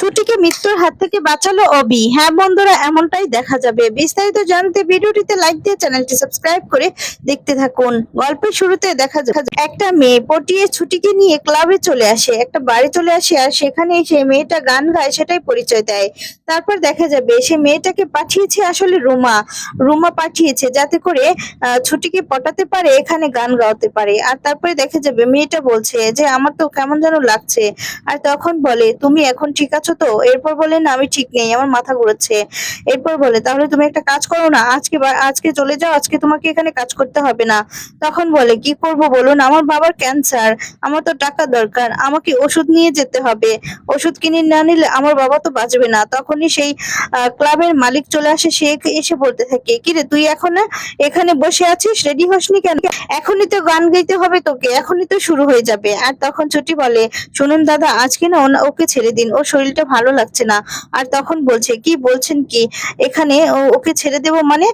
ছুটিকে মৃত্যুর হাত থেকে বাঁচালো অবি। হ্যাঁ বন্ধুরা, এমনটাই দেখা যাবে। বিস্তারিত জানতে ভিডিওটিতে লাইক দিয়ে চ্যানেলটি সাবস্ক্রাইব করে দেখতে থাকুন। গল্পের শুরুতে দেখা যায় একটা মেয়ে পটিয়ে ছুটিকে নিয়ে ক্লাবে চলে আসে, একটা বাড়ি চলে আসে, আর সেখানে এসে মেয়েটা গান গায় সেটাই পরিচয় দেয়। তারপর দেখা যাবে সে মেয়েটাকে পাঠিয়েছে আসলে রুমা। রুমা পাঠিয়েছে যাতে করে ছুটিকে পটাতে পারে, এখানে গান গাওয়াতে পারে। আর তারপরে দেখা যাবে মেয়েটা বলছে যে আমার তো কেমন যেন লাগছে। আর তখন বলে তুমি এখন ঠিক আছো তো? এরপর বলে না আমি ঠিক নেই, আমার মাথা ঘুরছে। এরপর বলে তাহলে তুমি একটা কাজ করো না, আজকে চলে যাও, আজকে তোমাকে এখানে কাজ করতে হবে না। তখন বলে কি করব বলুন, আমার বাবার ক্যান্সার, আমার তো টাকা দরকার, আমাকে ওষুধ নিয়ে যেতে হবে, ওষুধ কিনে না নিলে আমার বাবা তো বাঁচবে না। তখনই সেই ক্লাবের মালিক চলে আসে, সে এসে বলতে থাকে কিরে তুই এখন এখানে বসে আছিস, রেডি হসনি কেন? এখনই তো গান গাইতে হবে তোকে, এখনই তো শুরু হয়ে যাবে। আর তখন ছুটি বলে শুনুন দাদা, আজকে না ওকে ছেড়ে দিন, ওর শরীরটা ভালো লাগছে না। আর তখন বলছে কি বলছেন কি, এখানে ওকে ছেড়ে দেবো মানে?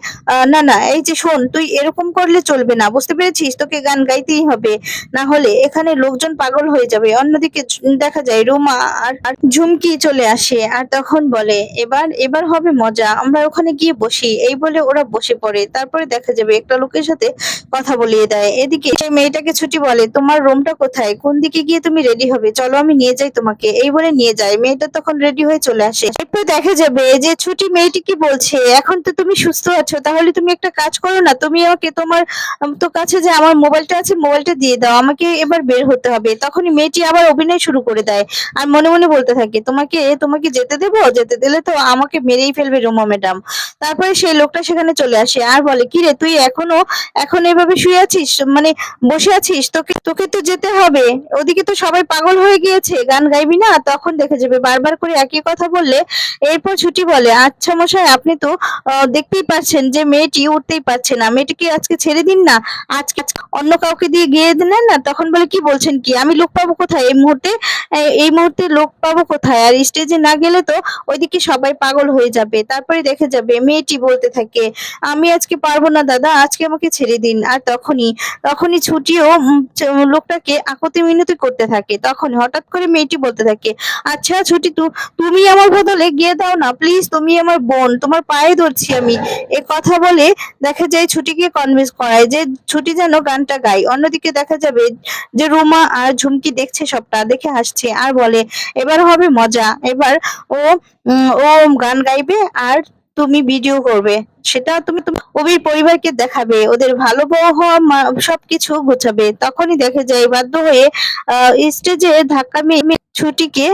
না না, এই যে শোন, তুই এরকম করলে চলবে না, বুঝতে পেরেছিস? তোকে গান গাইতেই হবে, না হলে এখানে লোকজন পাগল হয়ে যাবে। অন্যদিকে দেখা যায় রুমা আর ঝুমকি চলে আসে, আর তখন বলে এবার এবার হবে মজা, আমরা ওখানে গিয়ে বসি। এই বলে ওরা বসে পড়ে। তারপরে দেখা যাবে একটা লোকের সাথে কথা বলিয়ে দেয়। এদিকে সেই মেয়েটাকে ছুটি বলে তোমার রুমটা কোথায়, কোন দিকে গিয়ে তুমি রেডি হবে, চলো আমি নিয়ে যাই তোমাকে। এই বলে নিয়ে যায়। মেয়েটা তখন রেডি হয়ে চলে আসে। এরপর দেখা যাবে যে ছুটি মেয়েটিকে বলছে এখন তো তুমি সুস্থ আছো, তাহলে তুমি একটা কাজ করো না, তুমি আমাকে তোমার তো কাছে যে আমার মোবাইলটা আছে, মোবাইলটা দিয়ে দাও, আমাকে এবার বের হতে হবে। তখনই মেয়েটি আবার অভিনয় শুরু করে দেয়, আর মনে মনে বলতে থাকে তোমাকে তোমাকে যেতে দেবো, যেতে দিলে তো আমাকে মেরেই ফেলবে রুমা ম্যাডাম। তারপরে সেই লোকটা সেখানে চলে আসে আর বলে কি রে তুই এখন এভাবে শুয়ে আছিস, মানে বসে আছিস, তোকে তোকে তো যেতে হবে, ওদিকে তো সবাই পাগল হয়ে গিয়েছে, গান গাইবি না? তখন দেখে যাবে বারবার করে একই কথা বললে। এরপর ছুটি বলে আচ্ছা মশাই, আপনি তো দেখতেই পাচ্ছেন যে মেয়েটি উঠতেই পারছে না, মেয়েটিকে আজকে ছেড়ে দিন না, আজকে অন্য কাউকে দিয়ে গিয়ে দেন না। তখন বলে কি বলছেন কি, আমি লোক পাবো কোথায় এই মুহূর্তে? এই মুহূর্তে লোক পাবো কোথায়? আর স্টেজে না গেলে তো ওইদিকে সবাই পাগল হয়ে যাবে। তারপরে দেখে যাবে মেয়েটি বলতে থাকে আমি আজকে পারবো না দাদা, আজকে আমাকে ছেড়ে দিন। আর তখনই তখনই ছুটিও লোকটাকে আকতি মিনতি করতে থাকে। তখন হঠাৎ করে মেয়েটি বলতে থাকে আচ্ছা ছুটি, তুমি আমার বদলে গিয়ে দাও না প্লিজ, তুমি আমার বোন, তোমার পায়ে ধরছি আমি। এ কথা বলে দেখা যায় ছুটিকে কনভিন্স করায় যে ছুটি যেন গানটা গায়। অন্যদিকে দেখা যাবে যে রুমা আর ঝুমকি দেখছে, সবটা দেখে হাসছে আর বলে এবার হবে মজা, এবার ও ও গান গাইবে আর তুমি ভিডিও করবে, সেটা তুমি তুমি অবির পরিবারকে দেখাবে, ওদের ভালো বউ হওয়া সবকিছু গোছাবে। তখনই দেখে যায় বাধ্য হয়ে স্টেজে ধাক্কা মেরে ছুটিকে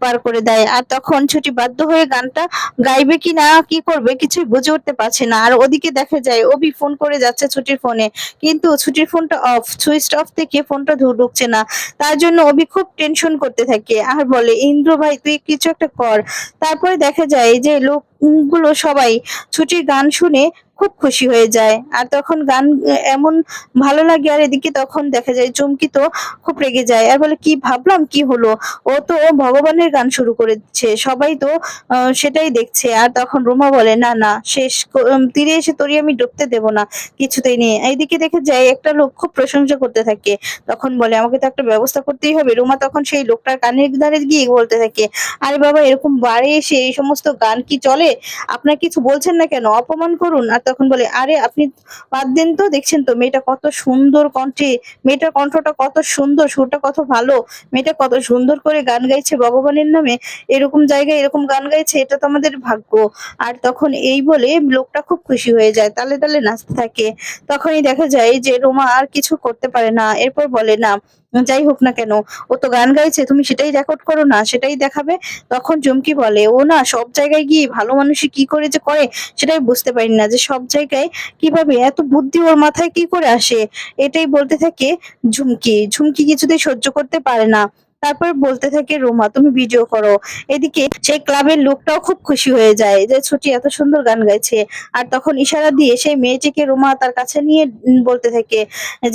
পার করে দেয়। আর তখন ছুটি বাধ্য হয়ে গানটা গাইবে কি না কি করবে কিছুই বুঝে উঠতে পারছে না। আর ওদিকে দেখা যায় অবি ফোন করে যাচ্ছে ছুটির ফোনে, কিন্তু ছুটির ফোনটা অফ, সুইচ অফ থেকে ফোনটা ঢুকছে না। তার জন্য অবি খুব টেনশন করতে থাকে আর বলে ইন্দ্র ভাই তুই কিছু একটা কর। তারপরে দেখা যায় যে লোকগুলো সবাই ছুটির গান শুনে খুব খুশি হয়ে যায়। আর তখন গান এমন ভালো লাগে। আর এদিকে তখন দেখা যায় চুমকি তো খুব রেগে যায় আর বলে কি ভাবলাম কি হলো, ও তো ভগবানের গান শুরু করেছে, সবাই তো সেটাই দেখছে। আর তখন রুমা বলে না না, তীরে এসে তোরই আমি ডুবতে দেব না, কিছুতেই নেই। এইদিকে দেখে যায় একটা লোক খুব প্রশংসা করতে থাকে। তখন বলে আমাকে তো একটা ব্যবস্থা করতেই হবে। রুমা তখন সেই লোকটার কানের ধারে গিয়ে বলতে থাকে আরে বাবা, এরকম বারে এসে এই সমস্ত গান কি চলে? আপনার কিছু বলছেন না কেন, অপমান করুন। আর তখন বলে আরে আপনি বাদ দেন তো, দেখছেন তো মেয়েটা কত সুন্দর কণ্ঠে, মেয়েটার কণ্ঠটা কত সুন্দর, সুরটা কত ভালো, মেয়েটা কত সুন্দর করে গান গাইছে ভগবানের নামে, এরকম জায়গায় এরকম গান গাইছে, এটা তো আমাদের ভাগ্য। আর তখন এই বলে লোকটা খুব খুশি হয়ে যায়, তালে তালে নাচতে থাকে। তখনই দেখা যায় যে রোমা আর কিছু করতে পারে না। এরপর বলে না যাই হোক না কেন, ও তো গান গাইছে, তুমি সেটাই রেকর্ড করো না, সেটাই দেখাবে। তখন চুমকি বলে ও না সব জায়গায় গিয়ে ভালো মানুষই কি করে যে করে সেটাই বুঝতে পারি না, যে সব জায়গায় কিভাবে এত বুদ্ধি ওর মাথায় কি করে আসে। এটাই বলতে থাকে ঝুমকি। ঝুমকি কিছুতেই সহ্য করতে পারে না। তারপর বলতে থাকে রোমা তুমি ভিডিও করো। এদিকে সেই ক্লাবের লোকটাও খুব খুশি হয়ে যায় যে ছুটি এত সুন্দর গান গাইছে। আর তখন ইশারা দিয়ে সেই মেয়েটিকে রোমা তার কাছে নিয়ে বলতে থাকে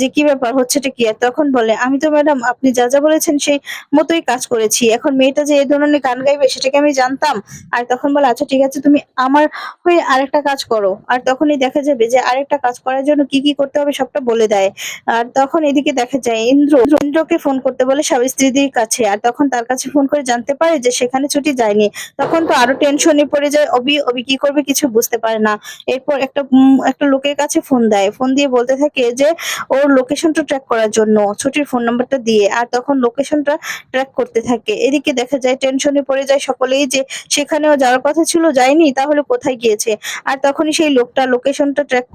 যে কি ব্যাপার, হচ্ছেটা কি? আর তখন বলে আমি তো ম্যাডাম আপনি যা যা বলেছেন সেই মতোই কাজ করেছি, এখন মেয়েটা যে এই ধরনের গান গাইবে সেটাকে আমি জানতাম। আর তখন বলে আচ্ছা ঠিক আছে, তুমি আমার হয়ে আরেকটা কাজ করো। আর তখনই দেখা যাবে যে আরেকটা কাজ করার জন্য কি কি করতে হবে সবটা বলে দেয়। আর তখন এদিকে দেখা যায় ইন্দ্রকে ফোন করতে বলে স্বামী স্ত্রীর কাছে, আর তখন তার কাছে ফোন করে জানতে পারে যে সেখানে ছুটি যায়নি। তখন তো আরো টেনশনে পড়ে যায় অবি। অবি কি করবে কিছু বুঝতে পারে না। এরপর একটা লোকের কাছে ফোন দেয়। ফোন দিয়ে বলতে থাকে যে ওর লোকেশনটা ট্র্যাক করার জন্য, ছুটির ফোন নাম্বারটা দিয়ে। আর তখন লোকেশনটা ট্র্যাক করতে থাকে। এদিকে দেখা যায় টেনশনে পড়ে যায় সকলেই যে সেখানেও যাওয়ার কথা ছিল যায়নি, তাহলে কোথায় গিয়েছে। আর তখনই সেই লোকটা লোকেশনটা ট্র্যাক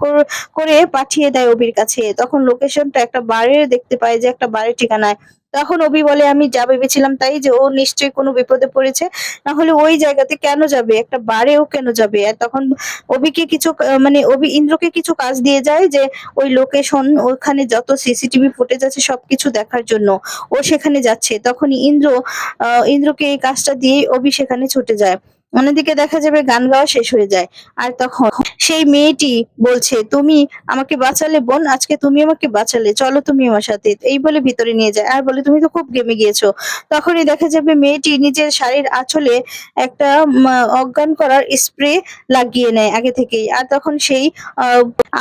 করে পাঠিয়ে দেয় অবির কাছে। তখন লোকেশনটা একটা বারের দেখতে পায় যে একটা বারের ঠিকানায়। তখন অবি বলে আমি যা ভেবেছিলাম তাই, যে ও নিশ্চয়ই কোনো বিপদে পড়েছে, না হলে ওই জায়গাতে কেন যাবে, একটা বারেও কেন যাবে। আর তখন অবিকে কিছু মানে অবি ইন্দ্রকে কিছু কাজ দিয়ে যায় যে ওই লোকেশন, ওখানে যত সিসিটিভি ফুটেজ আছে সবকিছু দেখার জন্য ও সেখানে যাচ্ছে। তখনই ইন্দ্রকে এই কাজটা দিয়ে অবি সেখানে ছুটে যায়। অন্যদিকে দেখা যাবে গান গাওয়া শেষ হয়ে যায়। আর তখন সেই মেয়েটি বলছে তুমি আমাকে বাঁচালে বোন, আজকে তুমি আমাকে বাঁচালে, চলো তুমি আমার সাথে, এই বলে ভিতরে নিয়ে যায়। আর বলে তুমি তো খুব ঘেমে গিয়েছো। তখনই দেখা যাবে মেয়েটি নিজের শাড়ির আঁচলে একটা অজ্ঞান করার স্প্রে লাগিয়ে নেয় আগে থেকেই। আর তখন সেই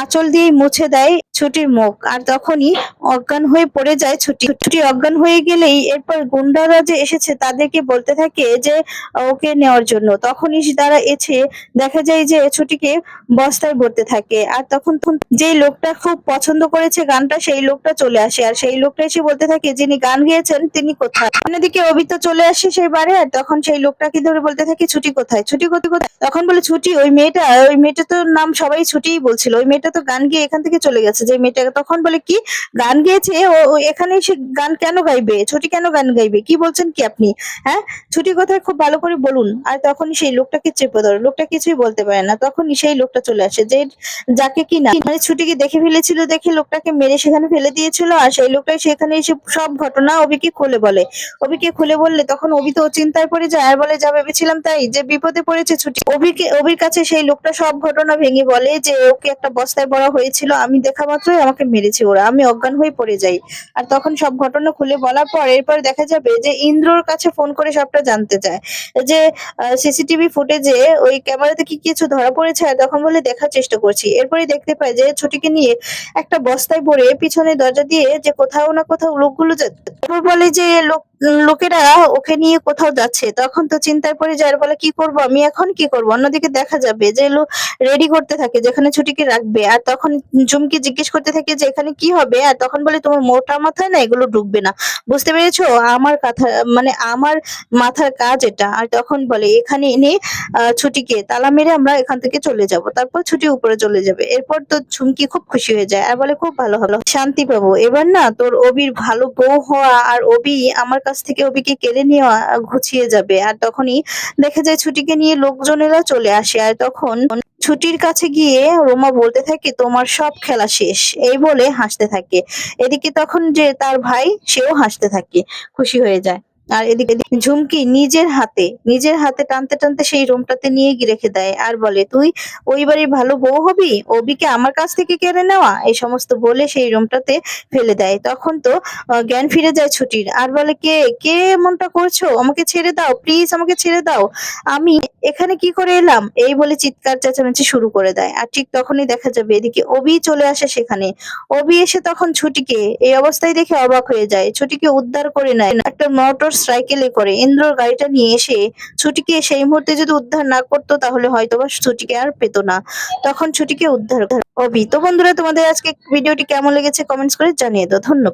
আঁচল দিয়ে মুছে দেয় ছুটির মুখ। আর তখনই অজ্ঞান হয়ে পড়ে যায় ছুটি। ছুটি অজ্ঞান হয়ে গেলেই এরপর গুন্ডারা যে এসেছে তাদেরকে বলতে থাকে যে ওকে নেওয়ার জন্য। তখনই তারা এসে দেখা যায় যে ছুটিকে বস্তায় ভরতে থাকে। আর তখন যে লোকটা খুব পছন্দ করেছে গানটা, সেই লোকটা চলে আসে। আর সেই লোকটা এসে বলতে থাকে যিনি গান গেয়েছেন তিনি কোথায়। অন্যদিকে অভি তো চলে আসে সেই বারে। আর তখন সেই লোকটাকে ধরে বলতে থাকে ছুটি কোথায়, ছুটি কোথায়। তখন বলে ছুটি ওই মেয়েটা তো নাম সবাই ছুটিই বলছিল, ওই মেয়েটা তো গান গেয়ে এখান থেকে চলে গেছে। যে মেয়েটা তখন বলে কি গান গেয়েছে, ও এখানে এসে গান কেন গাইবে, ছুটি কেন গান গাইবে, কি বলছেন কি আপনি, হ্যাঁ ছুটি কোথায় খুব ভালো করে বলুন। আর তখনই সেই লোকটাকে চেপে ধরে, লোকটা কিছুই বলতে পারে না। তখনই সেই লোকটা চলে আসে যে যাকে কি না মানে ছুটিকে দেখে ফেলেছিল, দেখে লোকটাকে মেরে সেখানে ফেলে দিয়েছিল। আর সেই লোকটাই সেখানে এসে সব ঘটনা অবিকে খুলে বলে। অবিকে খুলে বললে তখন অবি তো চিন্তায় পড়ে যায়। আর বলে যা ভেবেছিলাম তাই, যে বিপদে পড়েছে ছুটি। অবির কাছে সেই লোকটা সব ঘটনা ভেঙে বলে যে ওকে একটা বস্তায় ভরা হয়েছিল, আমি দেখা মাত্রই আমাকে মেরেছে ওরা, আমি অজ্ঞান হয়ে পড়ে যাই। আর তখন সব ঘটনা খুলে বলার পর এরপর দেখা যাবে যে ইন্দ্রর কাছে ফোন করে সবটা জানতে চায় যে সিসিটিভি ফুটেজে ওই ক্যামেরাতে কি কিছু ধরা পড়েছে। আর তখন বলে দেখার চেষ্টা করছি। এরপরে দেখতে পায় যে ছুটিকে নিয়ে একটা বস্তায় ভরে পিছনে দরজা দিয়ে যে কোথাও না কোথাও লোকগুলো যাচ্ছে। তারপর বলে যে লোকেরা ওকে নিয়ে কোথাও যাচ্ছে। তখন তো চিন্তায় পড়ে যায়, আর বলে কি করব আমি এখন, কি করব। অন্যদিকে দেখা যাবে যে রেডি করতে থাকে যেখানে ছুটিকে রাখবে। আর তখন ঝুমকি জিজ্ঞেস করতে থাকে যে এখানে কি হবে। আর তখন বলে তোমার মোটা মাথায় না এগুলো ঢুকবে না, বুঝতে পেরেছো, আমার কথা মানে আমার মাথার কাজ এটা। আর তখন বলে এখানে এনে ছুটিকে তালা মেরে আমরা এখান থেকে চলে যাব, তারপর ছুটি উপরে চলে যাবে। এরপর তো ঝুমকি খুব খুশি হয়ে যায় আর বলে খুব ভালো হলো, শান্তি পাবো এবার, না তোর অবির ভালো বউ হওয়া আর অবি আমার কাছ থেকে অবিকে কেড়ে নেওয়া ঘুচিয়ে যাবে। আর তখনই দেখা যায় ছুটিকে নিয়ে লোকজনেরা চলে আসে। আর তখন ছুটির কাছে গিয়ে রোমা বলতে থাকে তোমার সব খেলা শেষ, এই বলে হাসতে থাকে। এদিকে তখন যে তার ভাই সেও হাসতে থাকে, খুশি হয়ে যায়। আর এদিকে ঝুমকি নিজের হাতে টানতে টানতে সেই রুমটাতে নিয়ে গিয়ে রেখে দেয়। আর বলে তুই ওই বাড়ির ভালো বউ হবি, অবিকে আমার কাছ থেকে কেড়ে নেওয়া, এই সমস্ত বলে সেই রুমটাতে ফেলে দেয়। তখন তো জ্ঞান ফিরে যায় ছুটির। আর বলে কে কে এমনটা করছো, আমাকে ছেড়ে দাও প্লিজ, আমাকে ছেড়ে দাও, আমি এখানে কি করে এলাম, এই বলে চিৎকার চেঁচামেচি শুরু করে দেয়। আর ঠিক তখনই দেখা যাবে এদিকে অবি চলে আসে সেখানে। অবি এসে তখন ছুটিকে এই অবস্থায় দেখে অবাক হয়ে যায়। ছুটিকে উদ্ধার করে নেয় একটা মোটর সাইকেলে করে। ইন্দ্রর গাড়িটা নিয়ে এসে ছুটিকে সেই মুহূর্তে যদি উদ্ধার না করতো তাহলে হয়তোবা ছুটিকে আর পেতো না। তখন ছুটিকে উদ্ধার অবি। তো বন্ধুরা তোমাদের আজকে ভিডিওটি কেমন লেগেছে কমেন্টস করে জানিয়ে দাও। ধন্যবাদ।